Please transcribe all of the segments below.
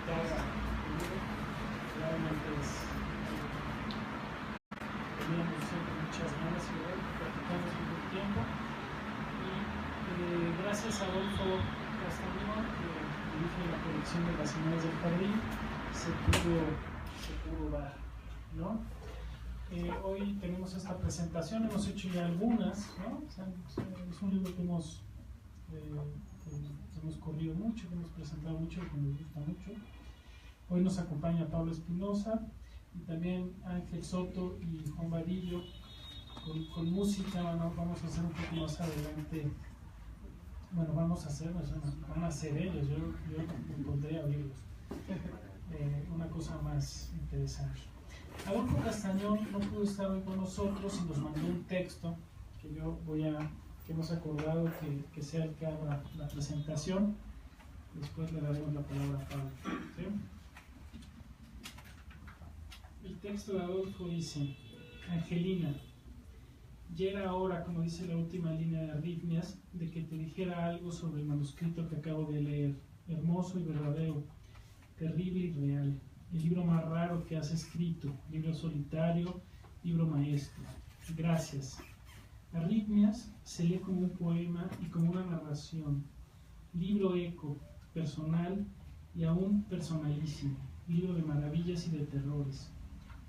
cada periodo. Realmente teníamos siempre muchas ganas y platicamos mucho tiempo. Y gracias a Adolfo Castañón, que dirige la colección de las Señoras del Jardín, se pudo dar, ¿no? Hoy tenemos esta presentación, hemos hecho ya algunas, ¿no? O sea, es un libro que hemos corrido mucho, que hemos presentado mucho, que nos gusta mucho. Hoy nos acompaña Pablo Espinosa y también Ángel Soto y Juan Vadillo con música. Vamos a hacer un poco más adelante. Bueno, van a hacer ellos, yo me pondré a oírlos. Una cosa más interesante. Adolfo Castañón no pudo estar hoy con nosotros y nos mandó un texto que hemos acordado que sea el que haga la presentación. Después le daremos la palabra a Pablo, ¿sí? El texto de Adolfo dice: Angelina, ya era hora, como dice la última línea de Arritmias, de que te dijera algo sobre el manuscrito que acabo de leer, hermoso y verdadero, terrible y real, el libro más raro que has escrito, libro solitario, libro maestro. Gracias. Arritmias se lee como un poema y como una narración, libro eco, personal y aún personalísimo, libro de maravillas y de terrores,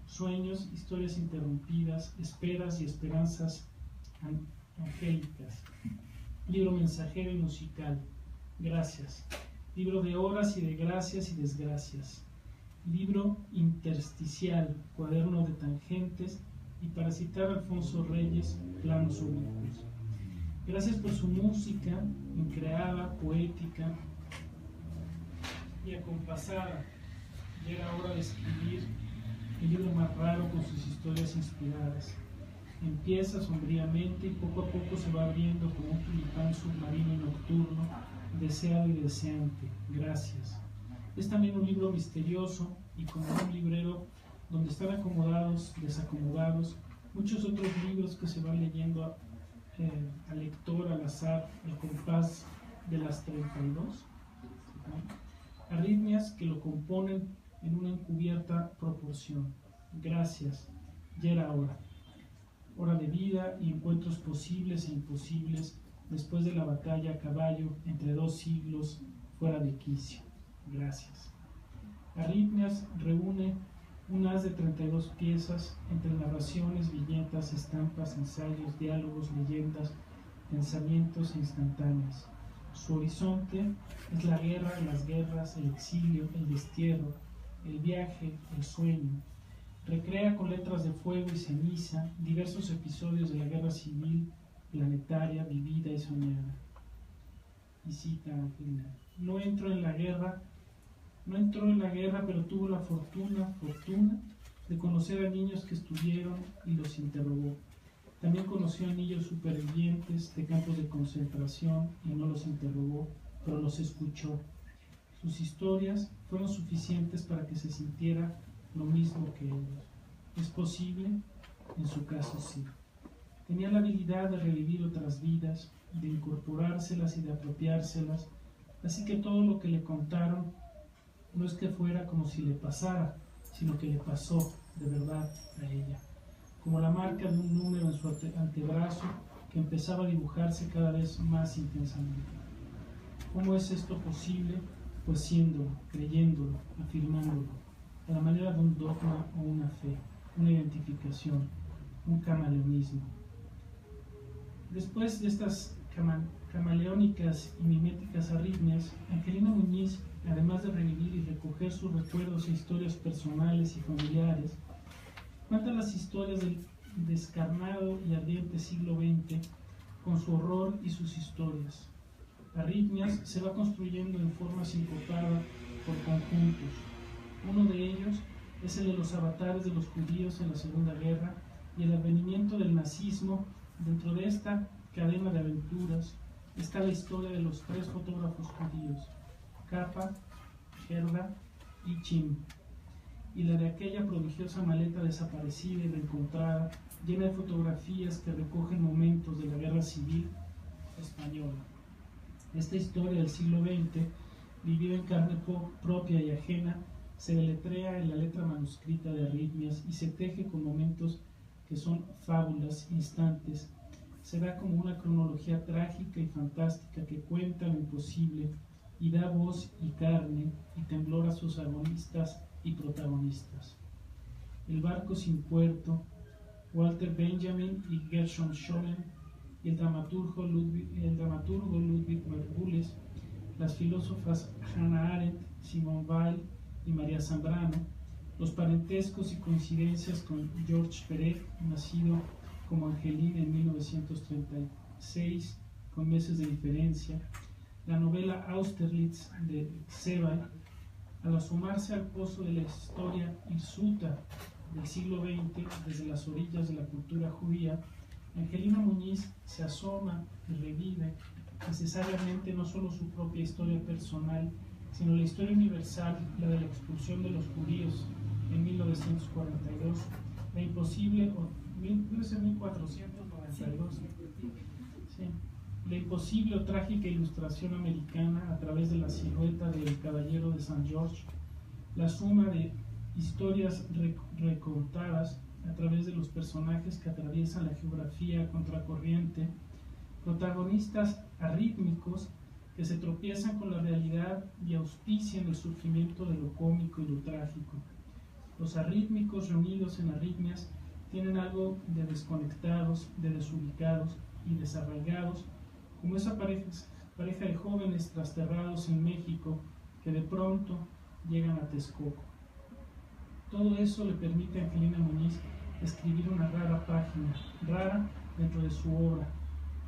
sueños, historias interrumpidas, esperas y esperanzas angélicas, libro mensajero y musical. Gracias. Libro de horas y de gracias y desgracias, libro intersticial, cuaderno de tangentes y, para citar a Alfonso Reyes, planos únicos. Gracias por su música increada, poética y acompasada. Ya era hora de escribir el libro más raro con sus historias inspiradas. Empieza sombríamente y poco a poco se va abriendo como un tulipán submarino y nocturno, deseado y deseante. Gracias. Es también un libro misterioso y como un librero donde están acomodados, desacomodados, muchos otros libros que se van leyendo al lector al azar, al compás de las 32. ¿Sí? Arritmias que lo componen en una encubierta proporción. Gracias. Ya era hora. Hora de vida y encuentros posibles e imposibles después de la batalla a caballo entre dos siglos fuera de quicio. Gracias. Arritmias reúne un haz de 32 piezas entre narraciones, viñetas, estampas, ensayos, diálogos, leyendas, pensamientos e instantáneas. Su horizonte es la guerra, las guerras, el exilio, el destierro, el viaje, el sueño. Recrea con letras de fuego y ceniza diversos episodios de la guerra civil, planetaria, vivida y soñada. Y cita a Angelina: no entró en la guerra, pero tuvo la fortuna de conocer a niños que estuvieron y los interrogó. También conoció a niños supervivientes de campos de concentración y no los interrogó, pero los escuchó. Sus historias fueron suficientes para que se sintiera lo mismo que ellos. ¿Es posible? En su caso sí. Tenía la habilidad de revivir otras vidas, de incorporárselas y de apropiárselas, así que todo lo que le contaron no es que fuera como si le pasara, sino que le pasó de verdad a ella, como la marca de un número en su antebrazo que empezaba a dibujarse cada vez más intensamente. ¿Cómo es esto posible? Pues siéndolo, creyéndolo, afirmándolo, a la manera de un dogma o una fe, una identificación, un camaleonismo. Después de estas camaleónicas y miméticas arritmias, Angelina Muñiz, además de revivir y recoger sus recuerdos e historias personales y familiares, cuenta las historias del descarnado y ardiente siglo XX con su horror y sus historias. Arritmias se va construyendo en forma sincopada por conjuntos. Uno de ellos es el de los avatares de los judíos en la Segunda Guerra y el advenimiento del nazismo. Dentro de esta cadena de aventuras está la historia de los 3 fotógrafos judíos, Capa, Gerda y Chim, y la de aquella prodigiosa maleta desaparecida y reencontrada, llena de fotografías que recogen momentos de la Guerra Civil Española. Esta historia del siglo XX vivido en carne propia y ajena, se deletrea en la letra manuscrita de Arritmias y se teje con momentos que son fábulas, instantes. Se da como una cronología trágica y fantástica que cuenta lo imposible y da voz y carne y temblor a sus agonistas y protagonistas. El barco sin puerto, Walter Benjamin y Gershom Scholem, y el dramaturgo Ludwig Margulis, las filósofas Hannah Arendt, Simone Weil y María Zambrano, los parentescos y coincidencias con George Perec, nacido como Angelina en 1936, con meses de diferencia, la novela Austerlitz de Sebald, al asomarse al pozo de la historia hirsuta del siglo XX desde las orillas de la cultura judía, Angelina Muñiz se asoma y revive necesariamente no solo su propia historia personal, sino la historia universal, la de la expulsión de los judíos en 1942, la imposible, debe ser 1492, sí, la imposible o trágica ilustración americana a través de la silueta del Caballero de San George, la suma de historias recontadas a través de los personajes que atraviesan la geografía contracorriente, protagonistas arrítmicos que se tropiezan con la realidad y auspician el surgimiento de lo cómico y lo trágico. Los arrítmicos reunidos en Arritmias tienen algo de desconectados, de desubicados y desarraigados, como esa pareja de jóvenes trasterrados en México que de pronto llegan a Texcoco. Todo eso le permite a Angelina Muñiz escribir una rara página, rara dentro de su obra,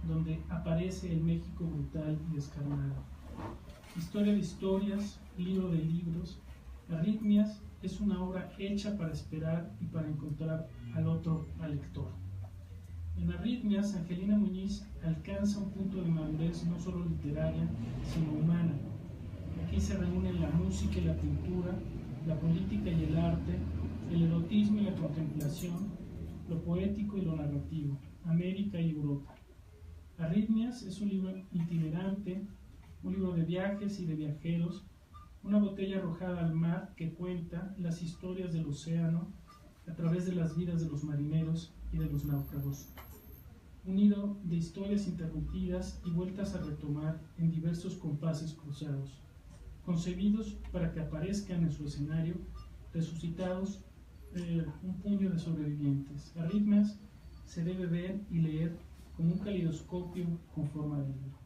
donde aparece el México brutal y descarnado. Historia de historias, libro de libros, Arritmias es una obra hecha para esperar y para encontrar al lector. En Arritmias, Angelina Muñiz alcanza un punto de madurez no solo literaria, sino humana. Aquí se reúnen la música y la pintura, la política y el arte, el erotismo y la contemplación, lo poético y lo narrativo, América y Europa. Arritmias es un libro itinerante, un libro de viajes y de viajeros, una botella arrojada al mar que cuenta las historias del océano a través de las vidas de los marineros y de los náufragos. Un hilo de historias interrumpidas y vueltas a retomar en diversos compases cruzados, concebidos para que aparezcan en su escenario resucitados un puño de sobrevivientes. Arritmias se debe ver y leer como un calidoscopio con forma de libro.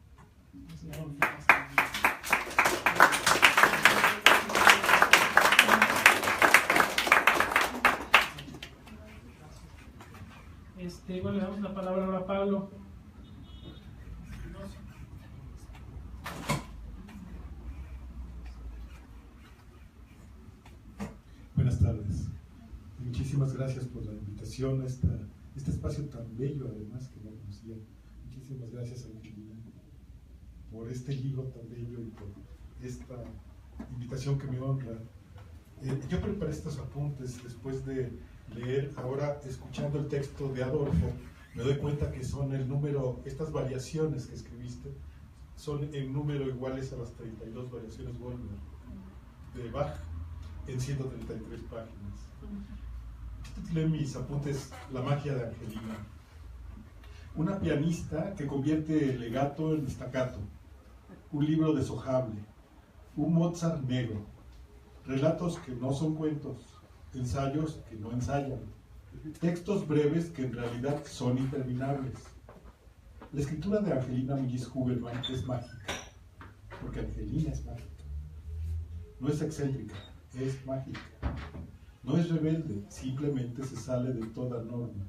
Bueno, le damos la palabra ahora a Pablo. Buenas tardes. Muchísimas gracias por la invitación a este espacio tan bello, además, que no conocía. Muchísimas gracias, Angelina, por este libro tan bello y por esta invitación que me honra. Yo preparé estos apuntes después de leer, ahora escuchando el texto de Adolfo, me doy cuenta que son el número, estas variaciones que escribiste, son en número iguales a las 32 variaciones Goldberg de Bach en 133 páginas. Titulé mis apuntes La magia de Angelina. Una pianista que convierte el legato en staccato, un libro deshojable, un Mozart negro, relatos que no son cuentos, ensayos que no ensayan, textos breves que en realidad son interminables. La escritura de Angelina Muñiz Huberman es mágica, porque Angelina es mágica. No es excéntrica, es mágica. No es rebelde, simplemente se sale de toda norma.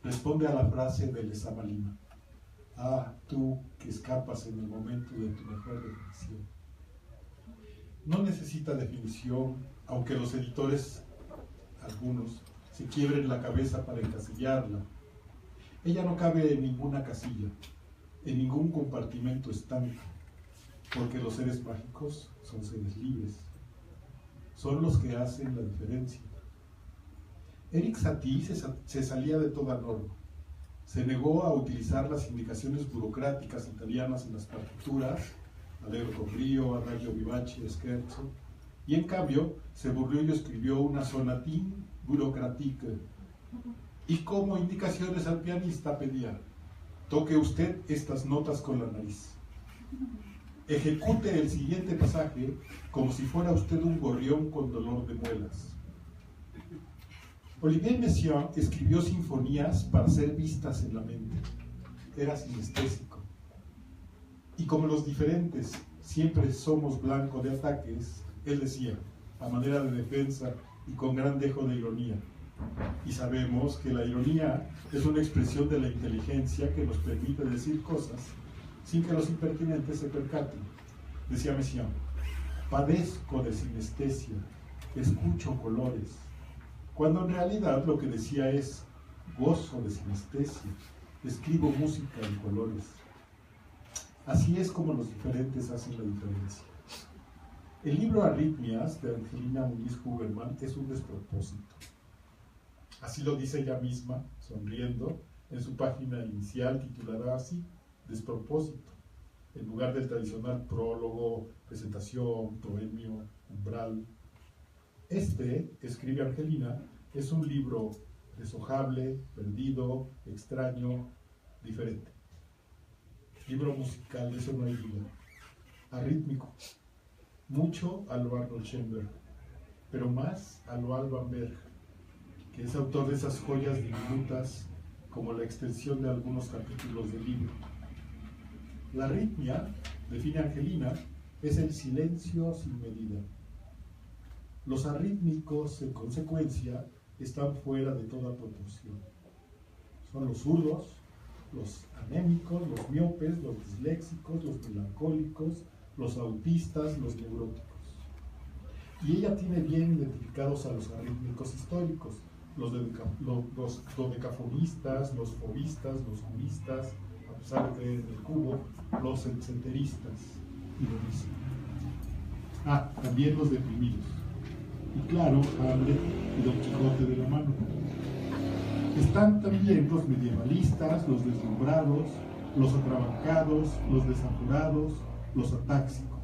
Responde a la frase de Lezama Lima. Ah, tú que escapas en el momento de tu mejor definición. No necesita definición, aunque los editores, algunos, se quiebren la cabeza para encasillarla. Ella no cabe en ninguna casilla, en ningún compartimento estanco, porque los seres mágicos son seres libres. Son los que hacen la diferencia. Erik Satie se salía de toda norma. Se negó a utilizar las indicaciones burocráticas italianas en las partituras, Allegro con brío, adagio vivace, scherzo, y en cambio se burló y escribió una sonatina burocratique, y como indicaciones al pianista pedía: toque usted estas notas con la nariz, ejecute el siguiente pasaje como si fuera usted un gorrión con dolor de muelas. Olivier Messiaen escribió sinfonías para ser vistas en la mente. Era sinestésico. Y como los diferentes siempre somos blanco de ataques, él decía, a manera de defensa y con gran dejo de ironía: y sabemos que la ironía es una expresión de la inteligencia que nos permite decir cosas sin que los impertinentes se percaten. Decía Messiaen: padezco de sinestesia, escucho colores, cuando en realidad lo que decía es: gozo de sinestesia, escribo música en colores. Así es como los diferentes hacen la diferencia. El libro Arritmias de Angelina Muniz Huberman es un despropósito. Así lo dice ella misma, sonriendo, en su página inicial titulada así: despropósito, en lugar del tradicional prólogo, presentación, proemio, umbral. Escribe Angelina, es un libro deshojable, perdido, extraño, diferente. Libro musical, de eso no hay duda. Arrítmico, mucho a lo Arnold Schoenberg, pero más a lo Alban Berg, que es autor de esas joyas diminutas como la extensión de algunos capítulos del libro. La arritmia, define Angelina, es el silencio sin medida. Los arrítmicos, en consecuencia, están fuera de toda proporción. Son los zurdos, los anémicos, los miopes, los disléxicos, los melancólicos, los autistas, los neuróticos. Y ella tiene bien identificados a los arrítmicos históricos, los dodecafonistas, los fobistas, los juristas, a pesar de creer en el cubo, los centeristas y lo mismo. También los deprimidos. Y claro, Hamlet y Don Quijote de la mano. Están también los medievalistas, los deslumbrados, los atrabancados, los desaforados, los atáxicos.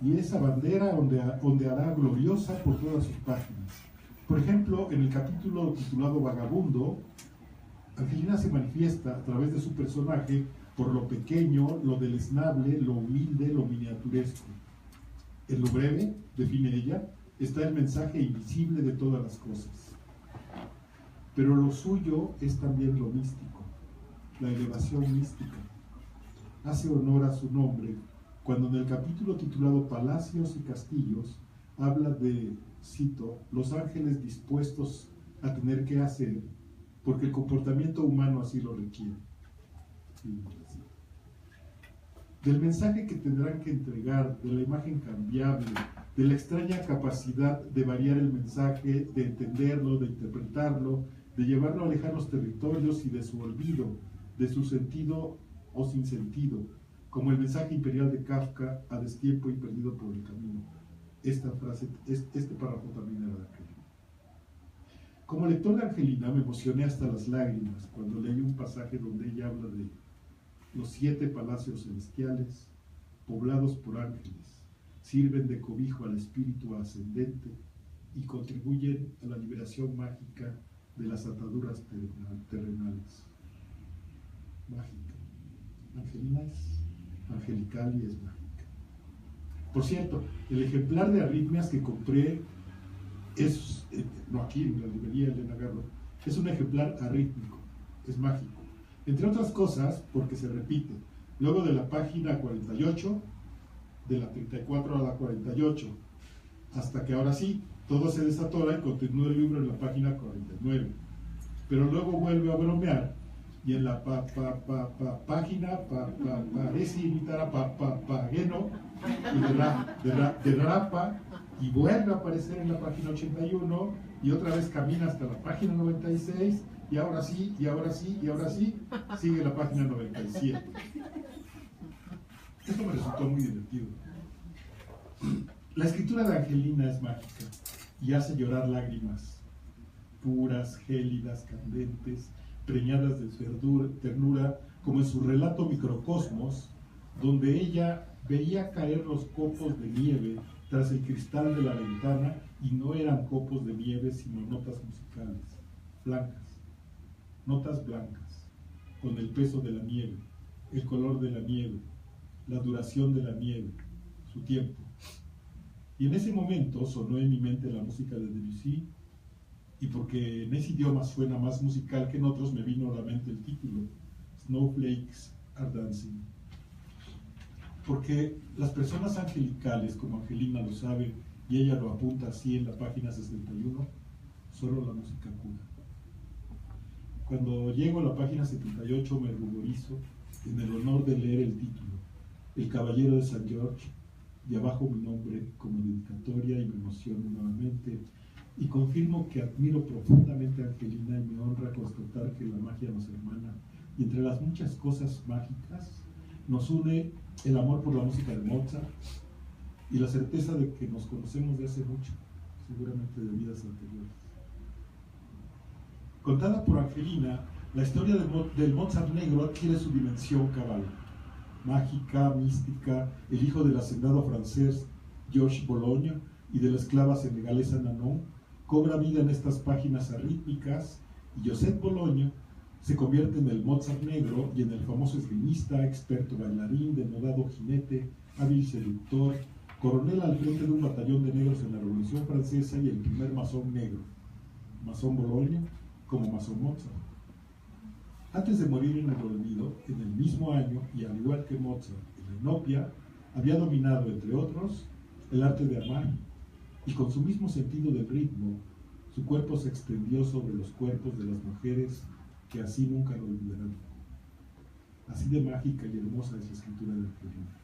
Y esa bandera ondeará gloriosa por todas sus páginas. Por ejemplo, en el capítulo titulado Vagabundo, Angelina se manifiesta a través de su personaje por lo pequeño, lo deleznable, lo humilde, lo miniaturesco. En lo breve, define ella, está el mensaje invisible de todas las cosas. Pero lo suyo es también lo místico, la elevación mística. Hace honor a su nombre cuando en el capítulo titulado Palacios y Castillos habla de, cito, los ángeles dispuestos a tener que hacer porque el comportamiento humano así lo requiere. Del mensaje que tendrán que entregar, de la imagen cambiable, de la extraña capacidad de variar el mensaje, de entenderlo, de interpretarlo, de llevarlo a lejanos territorios y de su olvido, de su sentido o sin sentido, como el mensaje imperial de Kafka a destiempo y perdido por el camino. Este párrafo también era de Angelina. Como lector de Angelina me emocioné hasta las lágrimas cuando leí un pasaje donde ella habla de los 7 palacios celestiales, poblados por ángeles, sirven de cobijo al espíritu ascendente y contribuyen a la liberación mágica de las ataduras terrenales. Mágica. Angelina es angelical y es mágica. Por cierto, el ejemplar de Arritmias que compré es, no aquí en la librería Elena Garro, es un ejemplar arrítmico, es mágico. Entre otras cosas, porque se repite. Luego de la página 48, de la 34 a la 48, hasta que ahora sí, todo se desatora y continúa el libro en la página 49. Pero luego vuelve a bromear y en la página parece imitar a Papageno y derrapa y vuelve a aparecer en la página 81 y otra vez camina hasta la página 96 y ahora sí, y ahora sí, y ahora sí, sigue la página 97. Esto me resultó muy divertido. La escritura de Angelina es mágica y hace llorar lágrimas, puras, gélidas, candentes, preñadas de ternura, como en su relato Microcosmos, donde ella veía caer los copos de nieve tras el cristal de la ventana, y no eran copos de nieve sino notas musicales, blancas, notas blancas, con el peso de la nieve, el color de la nieve, la duración de la nieve, su tiempo. Y en ese momento sonó en mi mente la música de Debussy, y porque en ese idioma suena más musical que en otros, me vino a la mente el título, Snowflakes Are Dancing. Porque las personas angelicales, como Angelina lo sabe, y ella lo apunta así en la página 61, solo la música cura. Cuando llego a la página 78 me ruborizo en el honor de leer el título, El Caballero de San George, y abajo mi nombre como dedicatoria, y me emociono nuevamente, y confirmo que admiro profundamente a Angelina, y me honra constatar que la magia nos hermana, y entre las muchas cosas mágicas nos une el amor por la música de Mozart y la certeza de que nos conocemos de hace mucho, seguramente de vidas anteriores. Contada por Angelina, la historia del Mozart negro adquiere su dimensión cabal, mágica, mística. El hijo del hacendado francés Georges Bologne y de la esclava senegalesa Nanon cobra vida en estas páginas arrítmicas, y Joseph Bologne se convierte en el Mozart negro y en el famoso esgrimista, experto bailarín, denodado jinete, hábil seductor, coronel al frente de un batallón de negros en la Revolución Francesa, y el primer masón negro, masón Bologne, como masón Mozart. Antes de morir en el olvido, en el mismo año, y al igual que Mozart, en Enopia, había dominado, entre otros, el arte de amar, y con su mismo sentido del ritmo, su cuerpo se extendió sobre los cuerpos de las mujeres que así nunca lo olvidarán. Así de mágica y hermosa es la escritura del Angelina.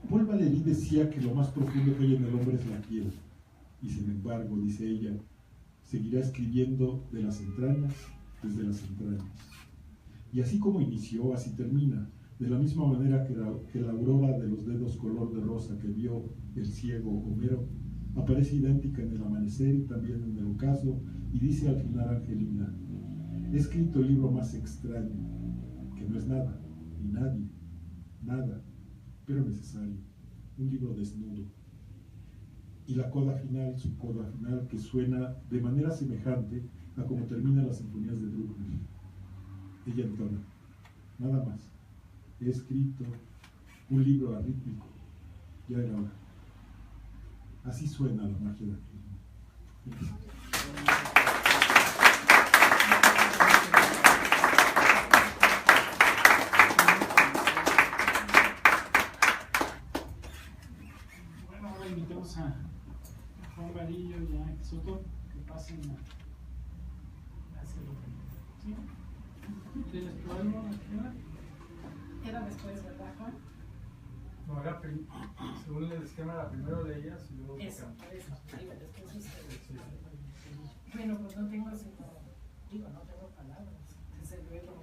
Paul Valéry decía que lo más profundo que hay en el hombre es la piel, y sin embargo, dice ella, seguirá escribiendo de las entrañas, desde las entrañas. Y así como inició, así termina, de la misma manera que la aurora de los dedos color de rosa que vio el ciego Homero aparece idéntica en el amanecer y también en el ocaso, y dice al final Angelina: he escrito el libro más extraño, que no es nada, ni nadie, nada, pero necesario, un libro desnudo. Y la coda final, su coda final, que suena de manera semejante a como terminan las sinfonías de Bruckner. Ella entona: nada más, he escrito un libro arrítmico, ya era hora. Así suena la magia de Angelina. Bueno, ahora invitamos a Juan Varillo y a Soto que pasen a hacer lo que... ¿Sí? ¿Tienes algo? Era después, ¿verdad, Juan? No, era según el esquema, era primero de ellas y luego... Eso, iba después ustedes. Sí. Bueno, pues no tengo no tengo palabras. Desde luego,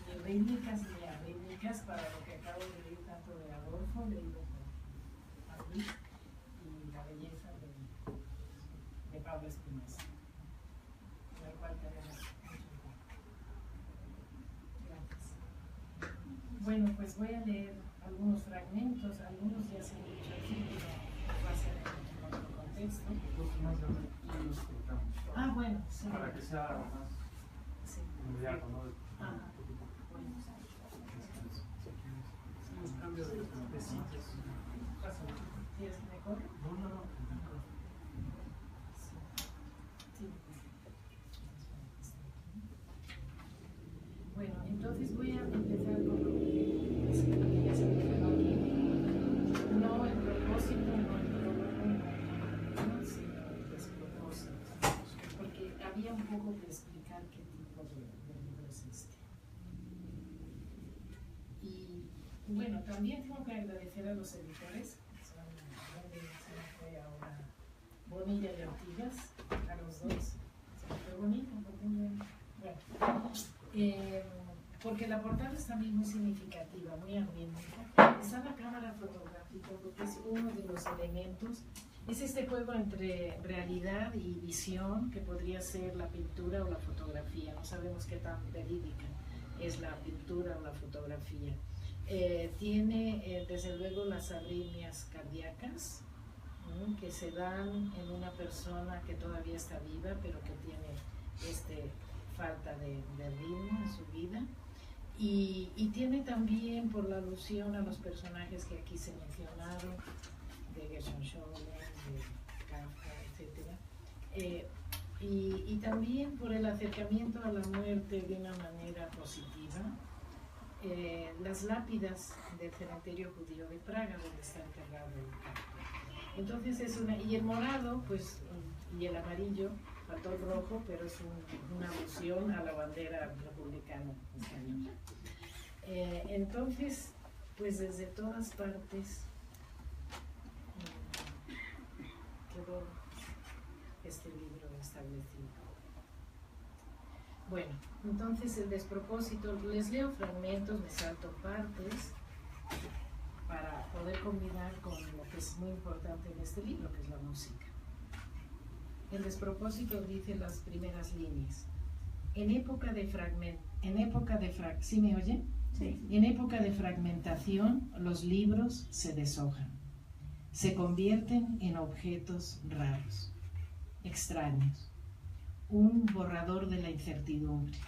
ni rítmicas ni arrítmicas para lo que acabo de leer, tanto de Adolfo, leído por Madrid, y la belleza de Pablo Espinosa, del cual tenemos mucho. Gracias. Bueno, pues voy a leer algunos fragmentos, algunos ya se han dicho aquí, pero va a ser en otro contexto. Y los cortamos. Ah, bueno, sí. Para que sea más Sí. inmediato, ¿no? Ajá. Bueno, Hacemos cambios de sitios. ¿quieres que me corra? No. Sí. Bueno, entonces voy a empezar con lo que ya se mencionó aquí. No el propósito, no el prólogo, no, sino el despropósito. Porque había un poco que explicar qué tipo de libro es este. Y bueno, también tengo que agradecer a los editores, donde se me fue ahora Bonilla y Artigas, a los dos. Se me fue bonito, porque bueno. Porque la portada es también muy significativa, muy armónica. Está la cámara fotográfica porque es uno de los elementos. Es este juego entre realidad y visión, que podría ser la pintura o la fotografía. No sabemos qué tan verídica es la pintura o la fotografía. Tiene desde luego las arritmias cardíacas, ¿no?, que se dan en una persona que todavía está viva, pero que tiene falta de ritmo en su vida. Y tiene también, por la alusión a los personajes que aquí se mencionaron, de Gershon Scholem, de Kafka, etc. Y también por el acercamiento a la muerte de una manera positiva. Las lápidas del cementerio judío de Praga, donde está enterrado el Kafka. Entonces es y el morado, pues, y el amarillo, faltó el rojo, pero es una alusión a la bandera republicana española. Entonces, pues desde todas partes quedó este libro establecido. Bueno, entonces el despropósito, les leo fragmentos, me salto partes para poder combinar con lo que es muy importante en este libro, que es la música. El despropósito dice las primeras líneas. ¿Sí me oye? Sí. En época de fragmentación, los libros se deshojan, se convierten en objetos raros, extraños, un borrador de la incertidumbre,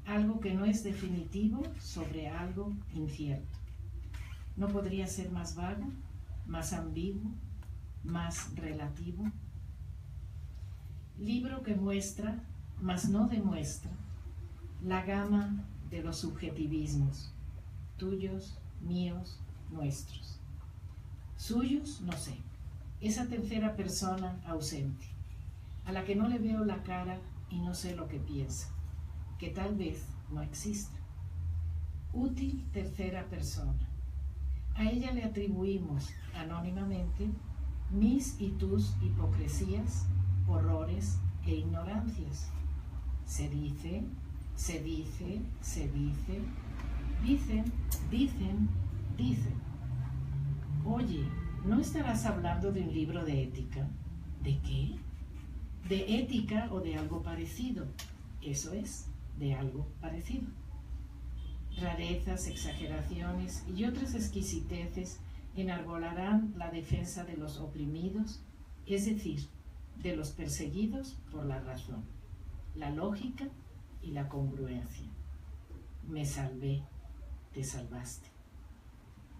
algo que no es definitivo sobre algo incierto. ¿No podría ser más vago, más ambiguo, más relativo? Libro que muestra, mas no demuestra, la gama de los subjetivismos, tuyos, míos, nuestros. Suyos, no sé, esa tercera persona ausente, a la que no le veo la cara y no sé lo que piensa, que tal vez no exista. Útil tercera persona. A ella le atribuimos anónimamente mis y tus hipocresías, horrores e ignorancias. Se dice, se dice, se dice, dicen, dicen, dicen. Oye, ¿no estarás hablando de un libro de ética? ¿De qué? De ética o de algo parecido. Eso es, de algo parecido. Rarezas, exageraciones y otras exquisiteces enarbolarán la defensa de los oprimidos, es decir, de los perseguidos por la razón, la lógica y la congruencia. Me salvé, te salvaste.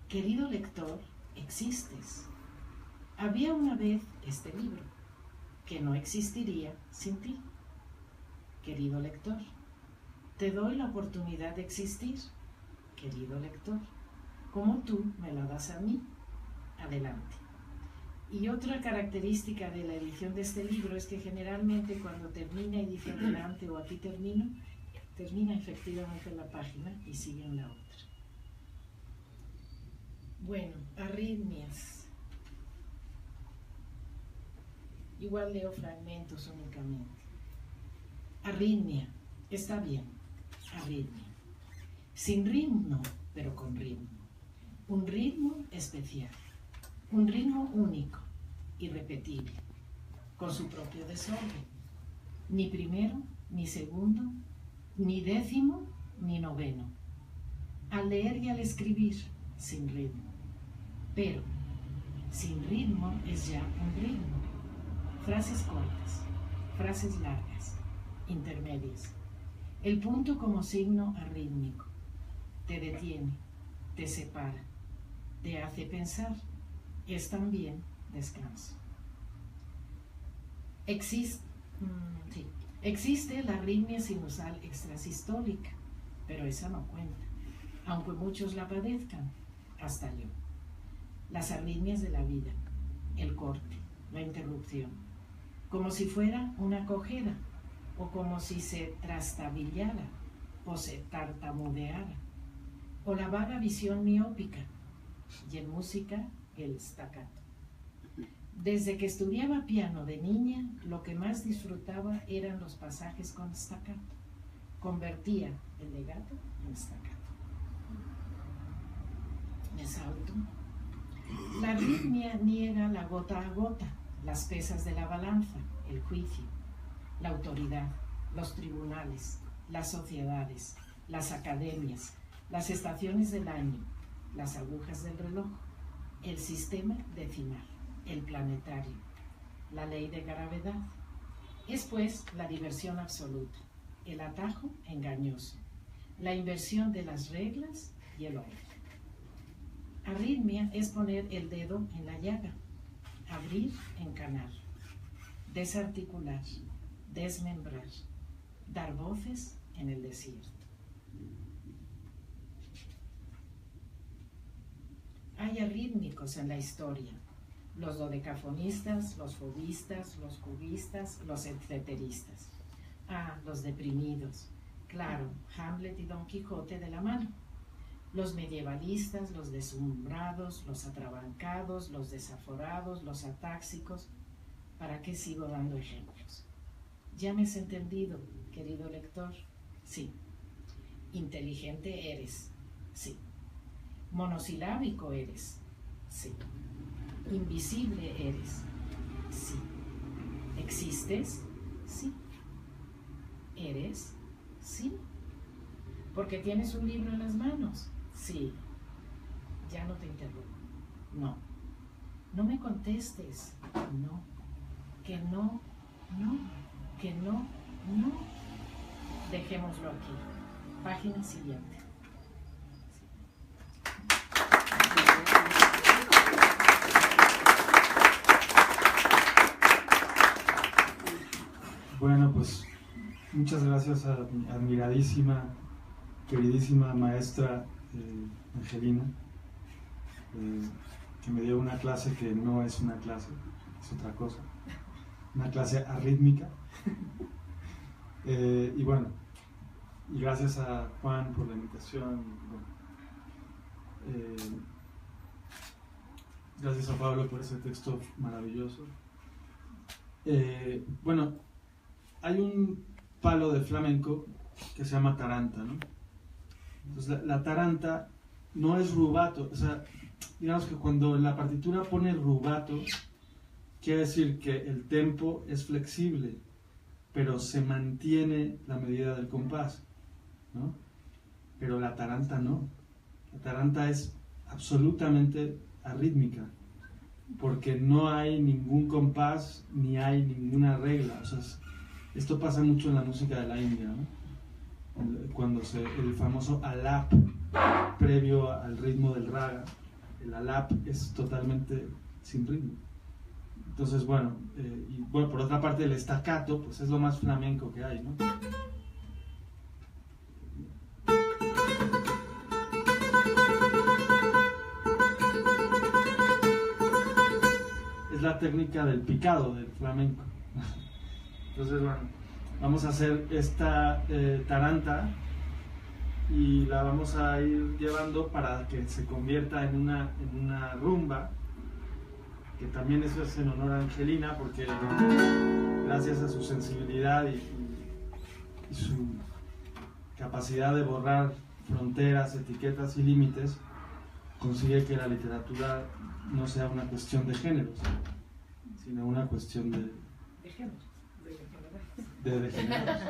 Querido lector, existes. Había una vez este libro, que no existiría sin ti. Querido lector, te doy la oportunidad de existir, querido lector, como tú me la das a mí. Adelante. Y otra característica de la edición de este libro es que generalmente cuando termina y dice adelante o aquí termino, termina efectivamente la página y sigue en la otra. Bueno, arritmias. Igual leo fragmentos únicamente. Arritmia, está bien, arritmia. Sin ritmo, pero con ritmo. Un ritmo especial, un ritmo único, irrepetible, con su propio desorden. Ni primero, ni segundo, ni décimo, ni noveno. Al leer y al escribir, sin ritmo. Pero, sin ritmo es ya un ritmo. Frases cortas, frases largas, intermedias. El punto como signo arrítmico. Te detiene, te separa, te hace pensar. Es también descanso. Existe la arritmia sinusal extrasistólica, pero esa no cuenta, aunque muchos la padezcan, hasta yo. Las arritmias de la vida, el corte, la interrupción, como si fuera una cojera, o como si se trastabillara, o se tartamudeara, o la vaga visión miópica, y en música, el staccato. Desde que estudiaba piano de niña, lo que más disfrutaba eran los pasajes con staccato. Convertía el legato en staccato. Me salto. La arritmia niega la gota a gota, las pesas de la balanza, el juicio, la autoridad, los tribunales, las sociedades, las academias, las estaciones del año, las agujas del reloj, el sistema decimal, el planetario, la ley de gravedad. Es pues la diversión absoluta, el atajo engañoso, la inversión de las reglas y el orden. Arritmia es poner el dedo en la llaga, abrir, encanar, desarticular, desmembrar, dar voces en el desierto. Hay arrítmicos en la historia, los dodecafonistas, los fobistas, los cubistas, los etcéteristas. Ah, los deprimidos, claro, Hamlet y Don Quijote de la mano. Los medievalistas, los deslumbrados, los atrabancados, los desaforados, los atáxicos. ¿Para qué sigo dando ejemplos? ¿Ya me has entendido, querido lector? Sí. Inteligente eres. Sí. Monosilábico eres. Sí. Invisible eres. Sí. ¿Existes? Sí. ¿Eres? Sí. ¿Porque tienes un libro en las manos? Sí. Ya no te interrumpo. No. No me contestes. No. Que no. No. Que no. No. Dejémoslo aquí. Página siguiente. Bueno, pues muchas gracias a mi admiradísima, queridísima maestra Angelina, que me dio una clase que no es una clase, es otra cosa, una clase arrítmica. Y bueno, y gracias a Juan por la invitación. Gracias a Pablo por ese texto maravilloso. Bueno, hay un palo de flamenco que se llama taranta, ¿no? Entonces la taranta no es rubato, o sea, digamos que cuando la partitura pone rubato, quiere decir que el tempo es flexible, pero se mantiene la medida del compás, ¿no? Pero la taranta no. La taranta es absolutamente arrítmica, porque no hay ningún compás ni hay ninguna regla. O sea, esto pasa mucho en la música de la India, ¿no? Cuando el famoso alap previo al ritmo del raga, el alap es totalmente sin ritmo. Entonces, bueno, y bueno, por otra parte el staccato pues es lo más flamenco que hay, ¿no? Es la técnica del picado del flamenco. Entonces, bueno, vamos a hacer esta taranta y la vamos a ir llevando para que se convierta en una rumba, que también eso es en honor a Angelina, porque gracias a su sensibilidad y su capacidad de borrar fronteras, etiquetas y límites, consigue que la literatura no sea una cuestión de géneros, sino una cuestión de Dejemos. de degenerados.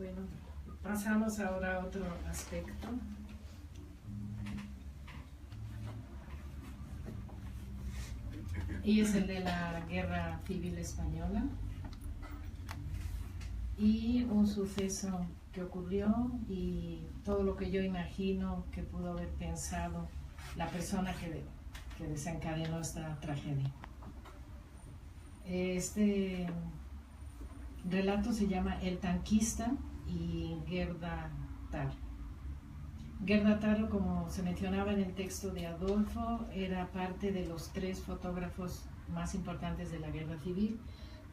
Bueno, pasamos ahora a otro aspecto. Y es el de la Guerra Civil Española. Y un suceso que ocurrió y todo lo que yo imagino que pudo haber pensado la persona que desencadenó esta tragedia. Este relato se llama El tanquista y Gerda Taro. Gerda Taro, como se mencionaba en el texto de Adolfo, era parte de los 3 fotógrafos más importantes de la Guerra Civil: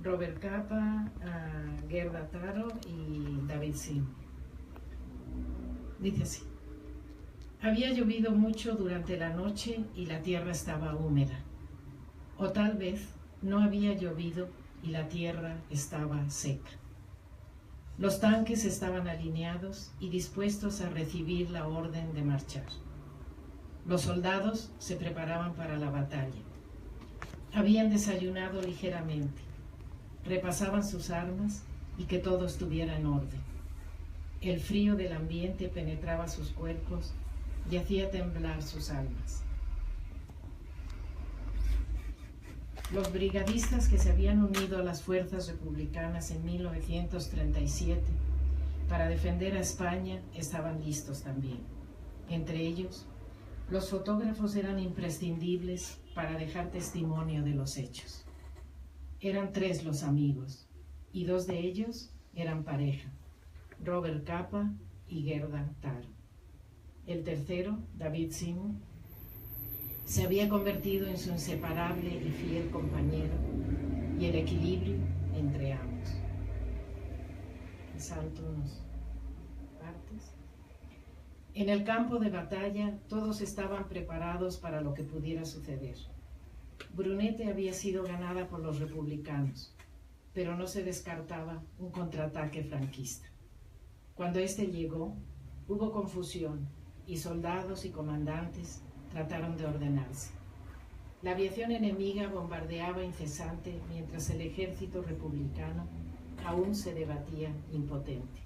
Robert Capa, Gerda Taro y David Sim. Dice así: había llovido mucho durante la noche y la tierra estaba húmeda. O tal vez no había llovido y la tierra estaba seca. Los tanques estaban alineados y dispuestos a recibir la orden de marchar. Los soldados se preparaban para la batalla. Habían desayunado ligeramente, repasaban sus armas y que todo estuviera en orden. El frío del ambiente penetraba sus cuerpos y hacía temblar sus almas. Los brigadistas que se habían unido a las fuerzas republicanas en 1937 para defender a España estaban listos también. Entre ellos, los fotógrafos eran imprescindibles para dejar testimonio de los hechos. Eran 3 los amigos, y 2 de ellos eran pareja: Robert Capa y Gerda Taro. El tercero, David Sim, se había convertido en su inseparable y fiel compañero y el equilibrio entre ambos. Salto unas partes. En el campo de batalla todos estaban preparados para lo que pudiera suceder. Brunete había sido ganada por los republicanos, pero no se descartaba un contraataque franquista. Cuando este llegó, hubo confusión y soldados y comandantes trataron de ordenarse. La aviación enemiga bombardeaba incesante mientras el ejército republicano aún se debatía impotente.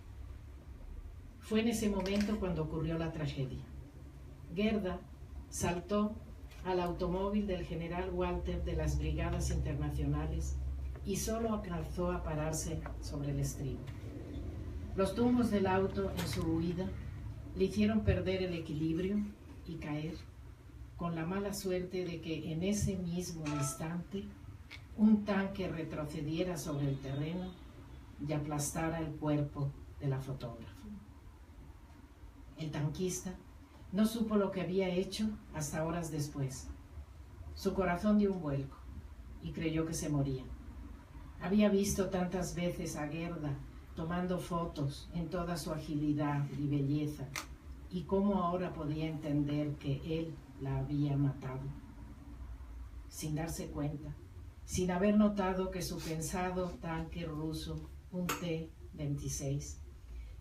Fue en ese momento cuando ocurrió la tragedia. Gerda saltó al automóvil del general Walter de las Brigadas Internacionales y solo alcanzó a pararse sobre el estribo. Los tumbos del auto en su huida le hicieron perder el equilibrio y caer, con la mala suerte de que en ese mismo instante un tanque retrocediera sobre el terreno y aplastara el cuerpo de la fotógrafa. El tanquista no supo lo que había hecho hasta horas después. Su corazón dio un vuelco y creyó que se moría. Había visto tantas veces a Gerda tomando fotos en toda su agilidad y belleza, y cómo ahora podía entender que él la había matado. Sin darse cuenta, sin haber notado que su pensado tanque ruso, un T-26,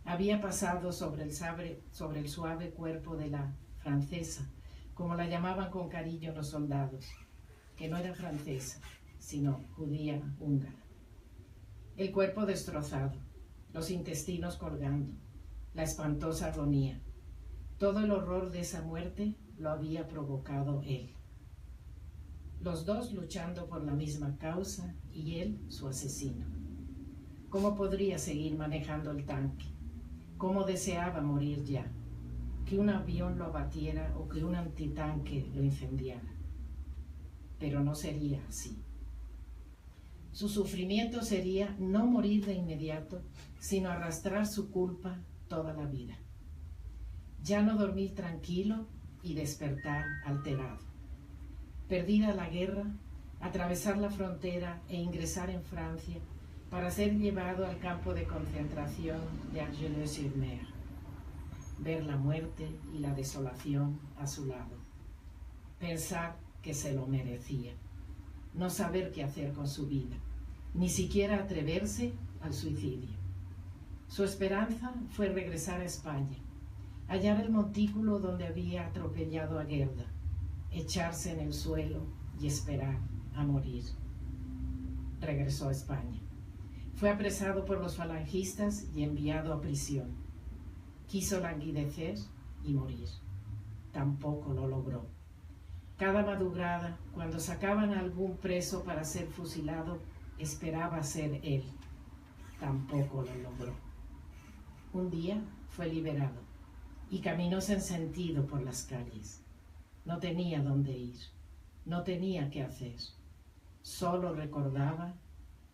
había pasado sobre el suave cuerpo de la francesa, como la llamaban con cariño los soldados, que no era francesa, sino judía húngara. El cuerpo destrozado, los intestinos colgando, la espantosa agonía. Todo el horror de esa muerte lo había provocado él. Los dos luchando por la misma causa y él su asesino. ¿Cómo podría seguir manejando el tanque? ¿Cómo deseaba morir ya? Que un avión lo abatiera o que un antitanque lo incendiara. Pero no sería así. Su sufrimiento sería no morir de inmediato, sino arrastrar su culpa toda la vida. Ya no dormir tranquilo y despertar alterado. Perdida la guerra, atravesar la frontera e ingresar en Francia para ser llevado al campo de concentración de Argelès-sur-Mer. Ver la muerte y la desolación a su lado. Pensar que se lo merecía. No saber qué hacer con su vida, ni siquiera atreverse al suicidio. Su esperanza fue regresar a España, hallar el montículo donde había atropellado a Gerda, echarse en el suelo y esperar a morir. Regresó a España. Fue apresado por los falangistas y enviado a prisión. Quiso languidecer y morir. Tampoco lo logró. Cada madrugada, cuando sacaban a algún preso para ser fusilado, esperaba ser él. Tampoco lo logró. Un día fue liberado y caminó sin sentido por las calles. No tenía dónde ir, no tenía qué hacer. Solo recordaba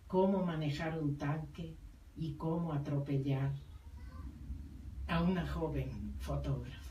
cómo manejar un tanque y cómo atropellar a una joven fotógrafa.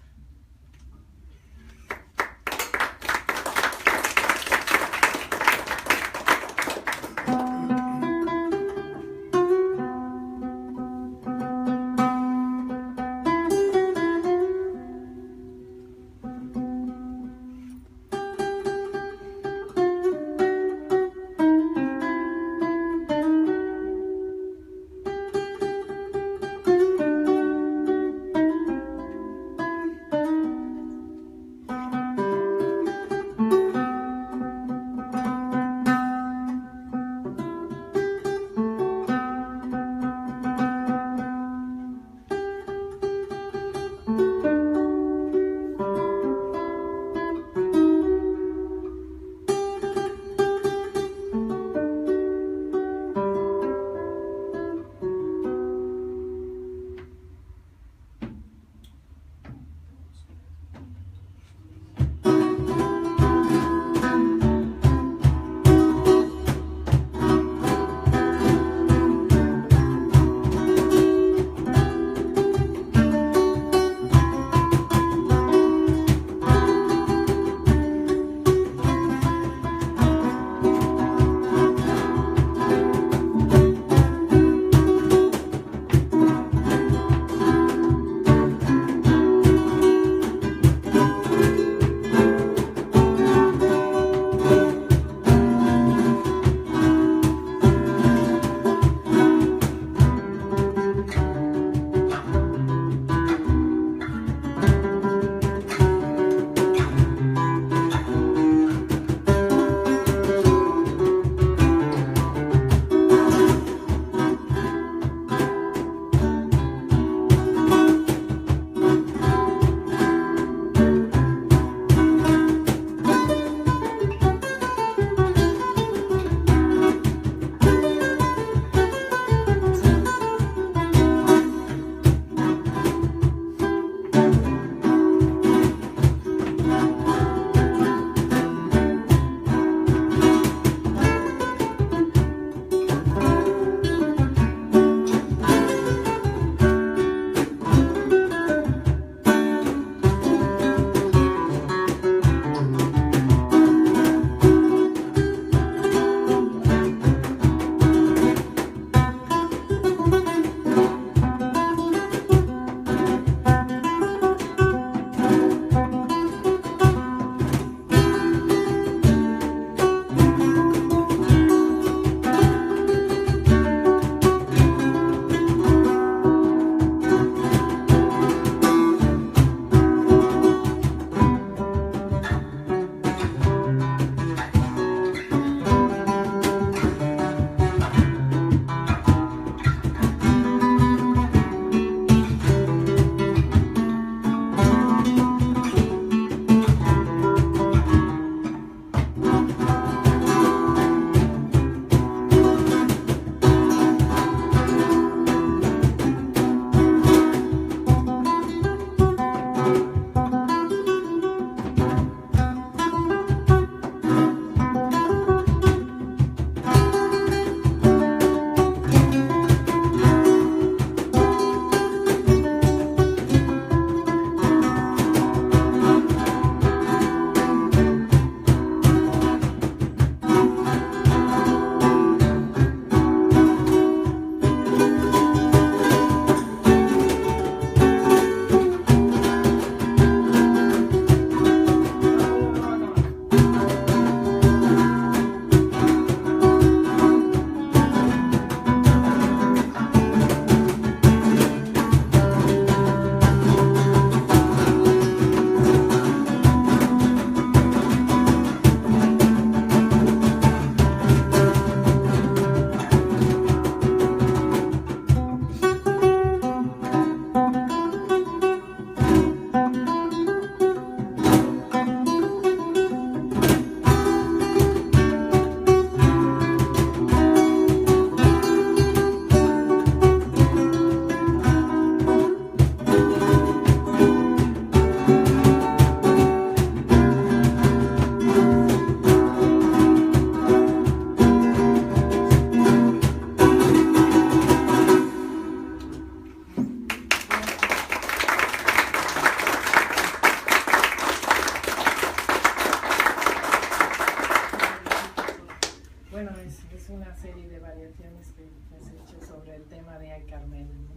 Jiménez, ¿no?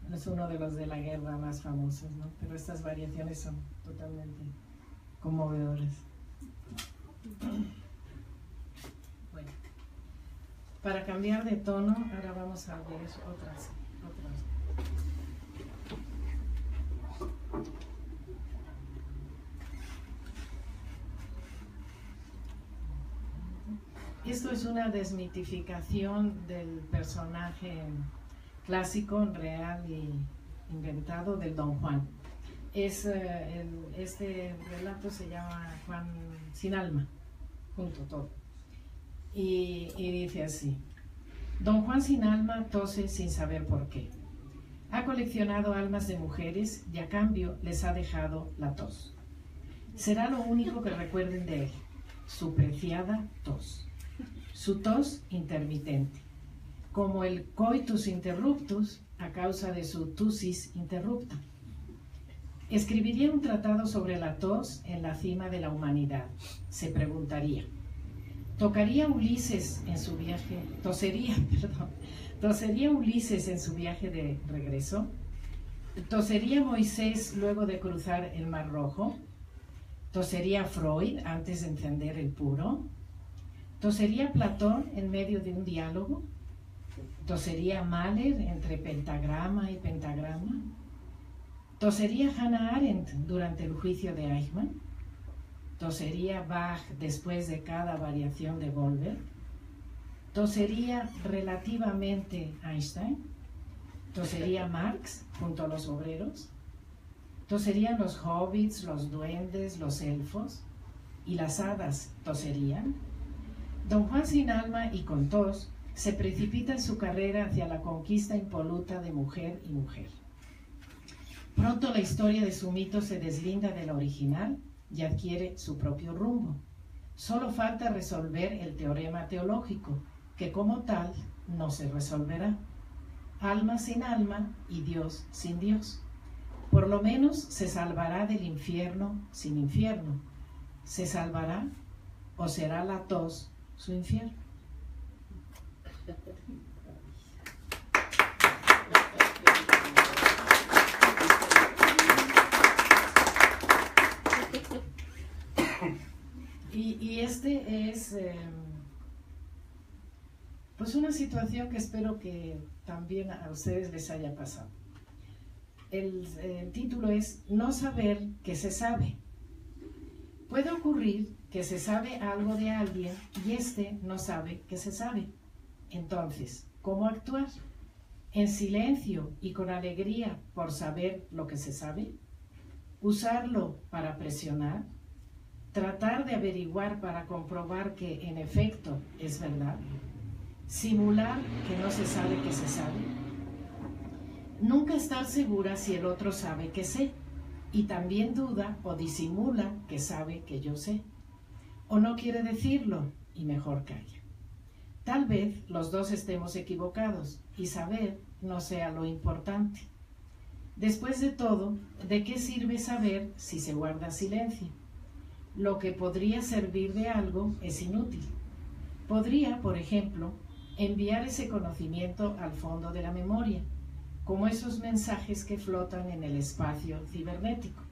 Que es uno de los de la guerra más famosos, ¿no? Pero estas variaciones son totalmente conmovedoras. Bueno, para cambiar de tono, ahora vamos a ver otras. Esto es una desmitificación del personaje clásico, real y inventado del Don Juan. Este relato se llama Juan sin alma, junto todo. Y dice así: Don Juan sin alma tose sin saber por qué. Ha coleccionado almas de mujeres y a cambio les ha dejado la tos. Será lo único que recuerden de él, su preciada tos. Su tos intermitente, como el coitus interruptus a causa de su tusis interrupta. Escribiría un tratado sobre la tos en la cima de la humanidad. Se preguntaría: ¿tosería Ulises en su viaje de regreso? ¿Tosería Moisés luego de cruzar el Mar Rojo? ¿Tosería Freud antes de encender el puro? ¿Tosería Platón en medio de un diálogo? ¿Tosería Mahler entre pentagrama y pentagrama? ¿Tosería Hannah Arendt durante el juicio de Eichmann? ¿Tosería Bach después de cada variación de Goldberg? ¿Tosería relativamente Einstein? ¿Tosería Marx junto a los obreros? ¿Toserían los hobbits, los duendes, los elfos? ¿Y las hadas toserían? Don Juan sin alma y con tos se precipita en su carrera hacia la conquista impoluta de mujer y mujer. Pronto la historia de su mito se deslinda de la original y adquiere su propio rumbo. Solo falta resolver el teorema teológico, que como tal no se resolverá. Alma sin alma y Dios sin Dios. Por lo menos se salvará del infierno sin infierno. ¿Se salvará o será la tos su infierno? Y este es pues una situación que espero que también a ustedes les haya pasado. El título es No saber que se sabe. Puede ocurrir que se sabe algo de alguien y éste no sabe que se sabe. Entonces, ¿cómo actuar? ¿En silencio y con alegría por saber lo que se sabe? ¿Usarlo para presionar? ¿Tratar de averiguar para comprobar que en efecto es verdad? ¿Simular que no se sabe que se sabe? Nunca estar segura si el otro sabe que sé, y también duda o disimula que sabe que yo sé. O no quiere decirlo y mejor calla. Tal vez los dos estemos equivocados y saber no sea lo importante. Después de todo, ¿de qué sirve saber si se guarda silencio? Lo que podría servir de algo es inútil. Podría, por ejemplo, enviar ese conocimiento al fondo de la memoria, como esos mensajes que flotan en el espacio cibernético.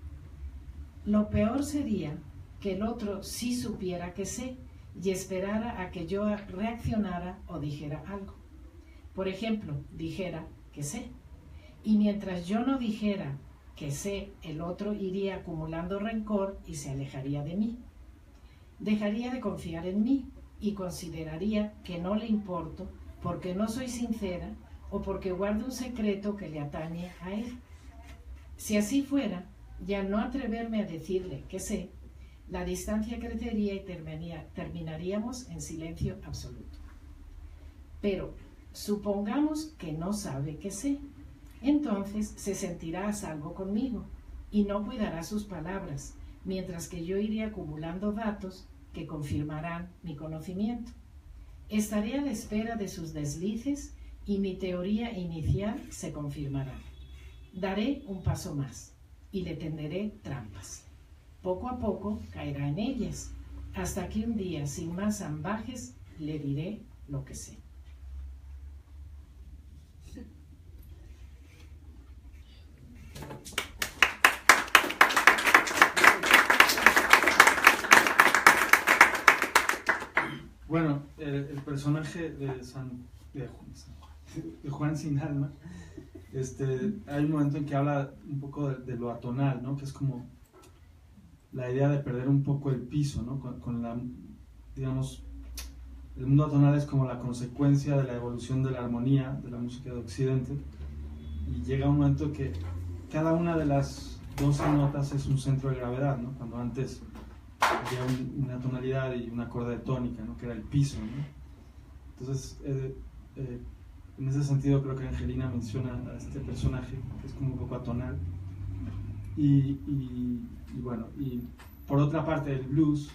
Lo peor sería que el otro sí supiera que sé y esperara a que yo reaccionara o dijera algo. Por ejemplo, dijera que sé. Y mientras yo no dijera que sé, el otro iría acumulando rencor y se alejaría de mí. Dejaría de confiar en mí y consideraría que no le importo porque no soy sincera o porque guardo un secreto que le atañe a él. Si así fuera, y al no atreverme a decirle que sé, la distancia crecería y terminaríamos en silencio absoluto. Pero supongamos que no sabe que sé. Entonces se sentirá a salvo conmigo y no cuidará sus palabras, mientras que yo iré acumulando datos que confirmarán mi conocimiento. Estaré a la espera de sus deslices y mi teoría inicial se confirmará. Daré un paso más y le tenderé trampas. Poco a poco caerá en ellas, hasta que un día, sin más ambajes, le diré lo que sé. Bueno, el personaje de Juan sin alma, hay un momento en que habla un poco de lo atonal, ¿no? Que es como la idea de perder un poco el piso, ¿no? Con la, digamos, el mundo atonal es como la consecuencia de la evolución de la armonía de la música de Occidente, y llega un momento que cada una de las 12 notas es un centro de gravedad, ¿no? Cuando antes había una tonalidad y un acorde de tónica, ¿no? Que era el piso, ¿no? Entonces, en ese sentido creo que Angelina menciona a este personaje que es como un poco atonal, y bueno, y por otra parte el blues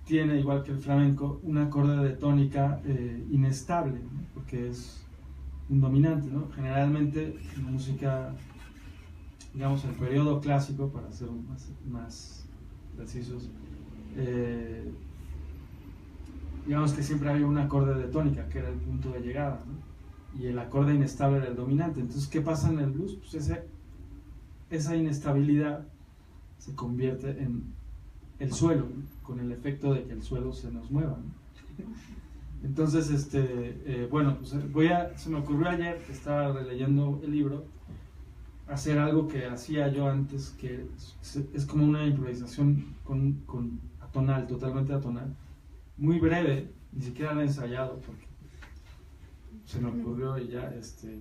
tiene, igual que el flamenco, un acorde de tónica inestable, ¿no? Porque es un dominante, ¿no? Generalmente en la música, digamos, el periodo clásico, para ser más precisos, digamos que siempre había un acorde de tónica, que era el punto de llegada, ¿no? Y el acorde inestable era el dominante. Entonces, ¿qué pasa en el blues? Pues esa inestabilidad se convierte en el suelo, ¿no? Con el efecto de que el suelo se nos mueva, ¿no? Entonces, bueno, pues se me ocurrió ayer, que estaba releyendo el libro, hacer algo que hacía yo antes, que es como una improvisación con atonal, totalmente atonal, muy breve, ni siquiera la he ensayado porque se me ocurrió y ya,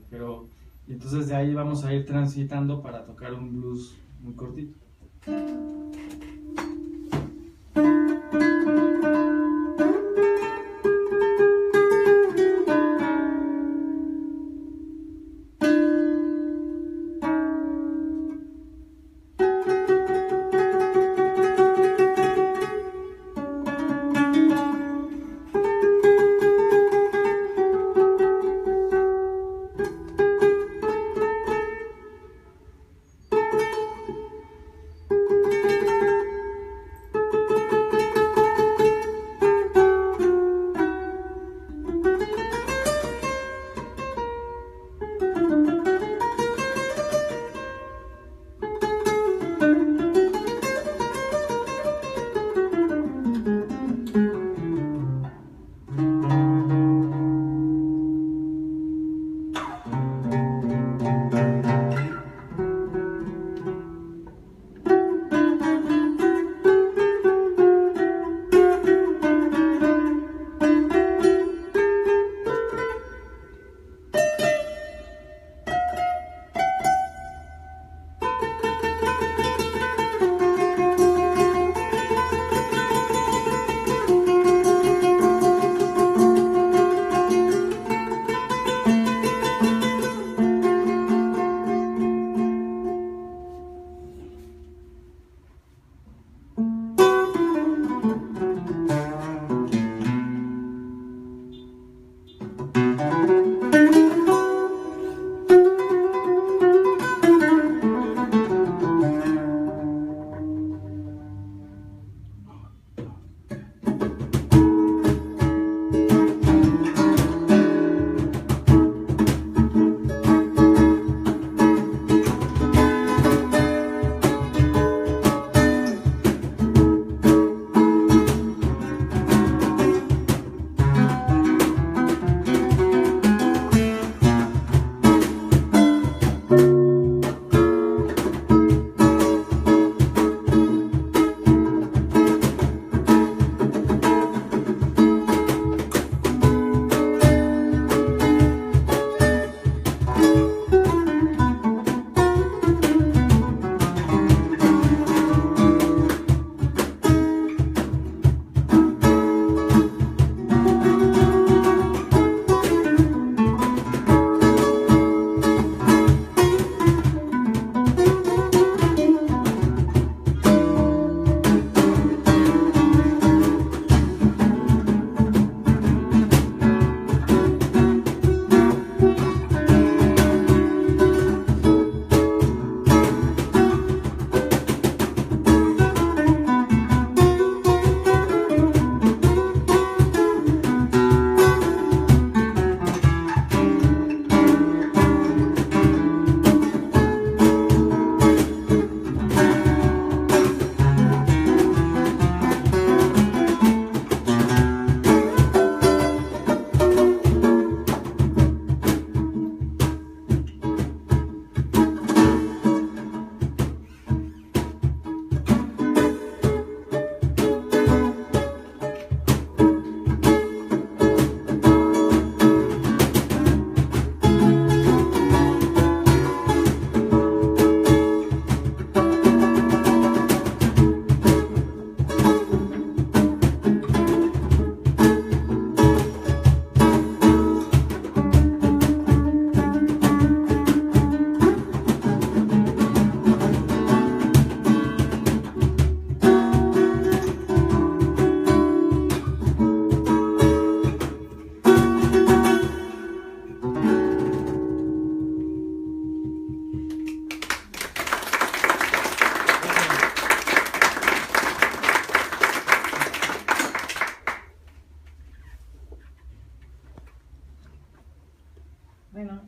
pero, y entonces de ahí vamos a ir transitando para tocar un blues muy cortito.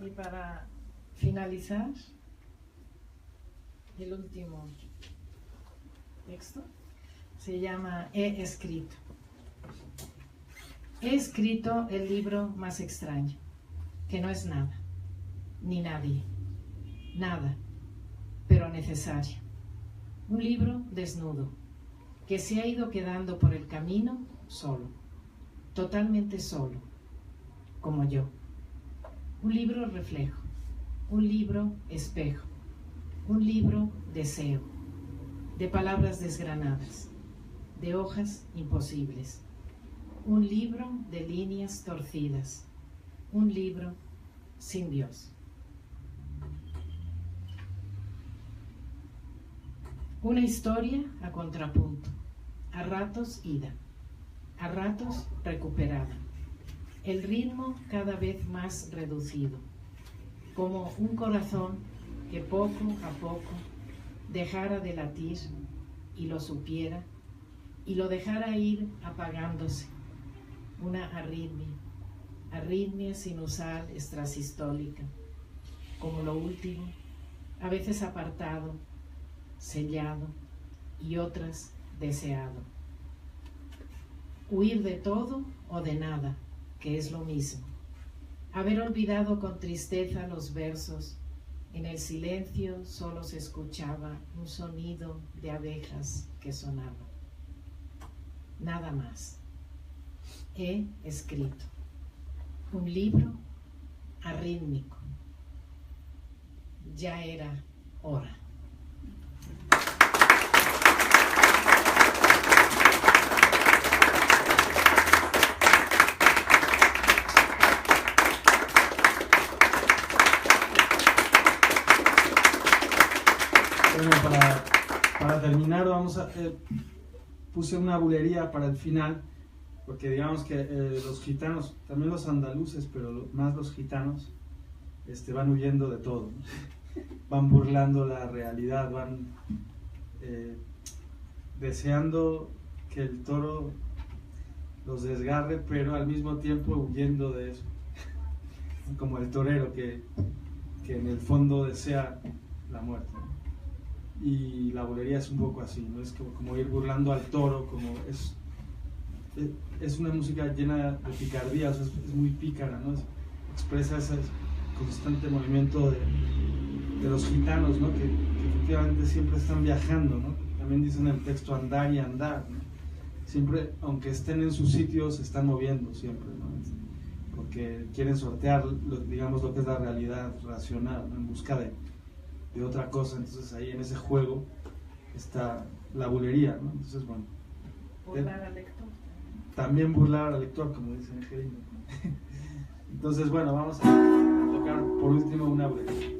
Y para finalizar, el último texto se llama He escrito. He escrito el libro más extraño, que no es nada, ni nadie, nada, pero necesario. Un libro desnudo, que se ha ido quedando por el camino solo, totalmente solo, como yo. Un libro reflejo, un libro espejo, un libro deseo, de palabras desgranadas, de hojas imposibles, un libro de líneas torcidas, un libro sin Dios. Una historia a contrapunto, a ratos ida, a ratos recuperada, el ritmo cada vez más reducido, como un corazón que poco a poco dejara de latir y lo supiera y lo dejara ir apagándose, una arritmia sinusal extrasistólica, como lo último, a veces apartado, sellado y otras deseado. Huir de todo o de nada, que es lo mismo. Haber olvidado con tristeza los versos. En el silencio solo se escuchaba un sonido de abejas que sonaba. Nada más. He escrito un libro arrítmico. Ya era hora. Bueno, para terminar vamos a puse una bulería para el final, porque digamos que los gitanos, también los andaluces, pero más los gitanos, van huyendo de todo, ¿no? Van burlando la realidad, van deseando que el toro los desgarre, pero al mismo tiempo huyendo de eso, como el torero que en el fondo desea la muerte, ¿no? Y la bulería es un poco así, ¿no? Es como ir burlando al toro, como es una música llena de picardía, o sea, es muy pícara, ¿no? Expresa ese constante movimiento de los gitanos, ¿no? Que efectivamente siempre están viajando, ¿no? También dice en el texto andar y andar, ¿no? Siempre, aunque estén en sus sitios, se están moviendo siempre, ¿no? Porque quieren sortear, digamos, lo que es la realidad racional, ¿no? En busca de otra cosa. Entonces ahí en ese juego está la bulería, ¿no? Entonces, bueno, Burlar al lector. También burlar al lector, como dice Angelina. Entonces, bueno, vamos a tocar por último una bulería.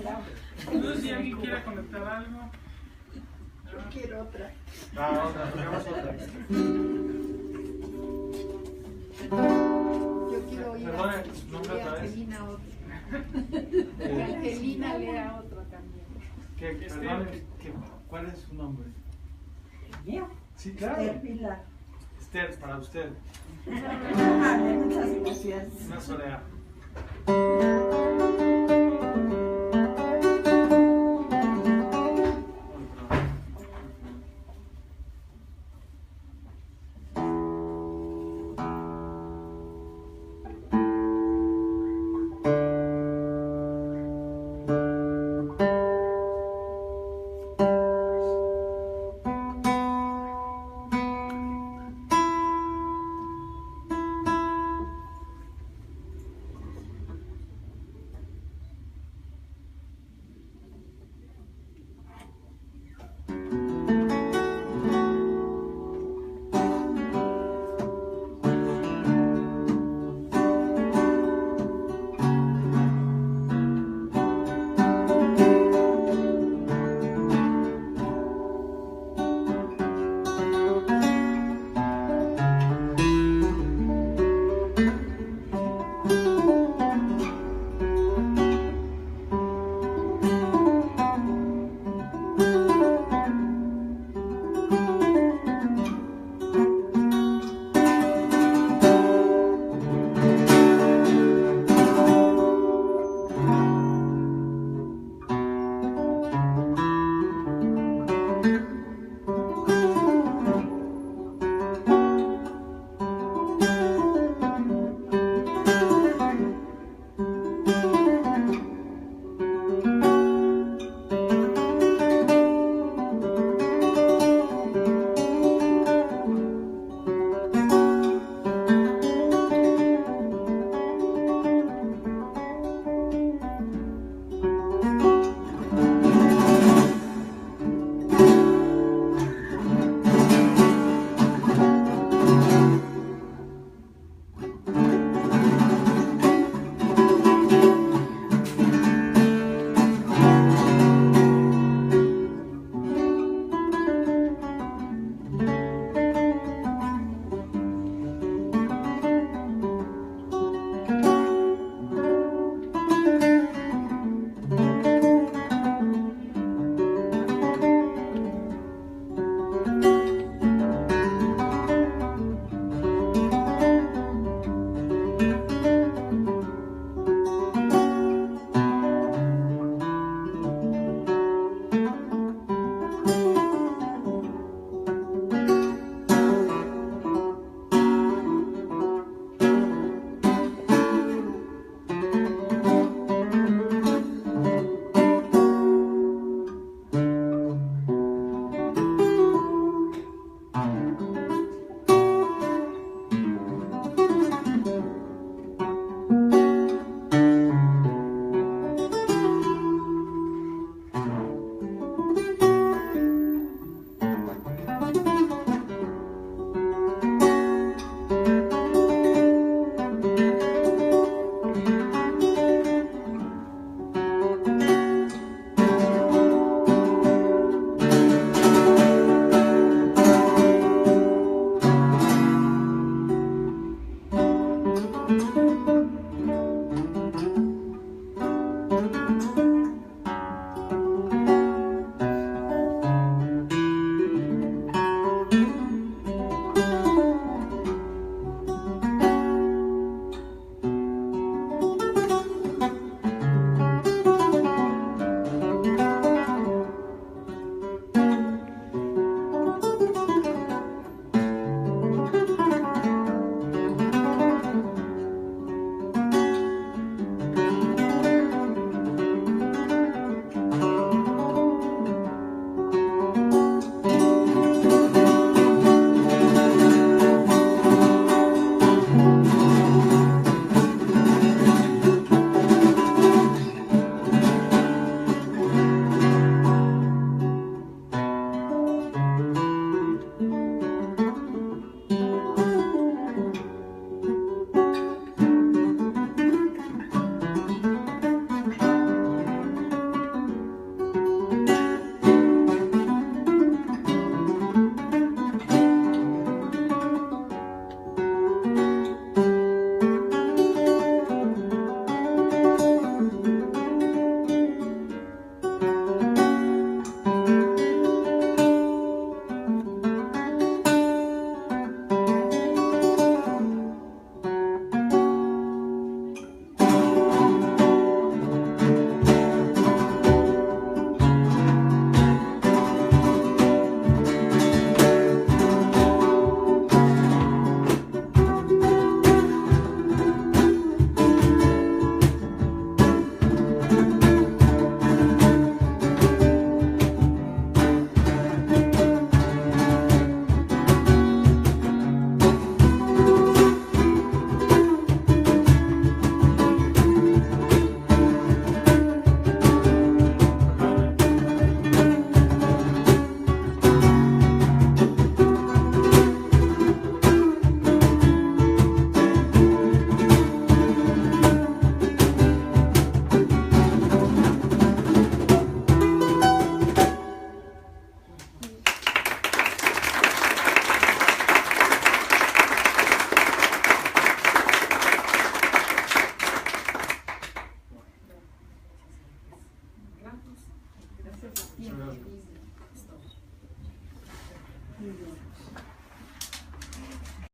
grave. No sé si alguien quiera conectar algo. Yo quiero otra. Otra, tenemos otra. Yo quiero oír Perdone, su nombre a otra vez. Angelina otro. Que Angelina lea otro también. ¿Cuál es su nombre? ¿Mío? Sí, claro. Pilar. Esther, para usted. Muchas gracias. Una soleá.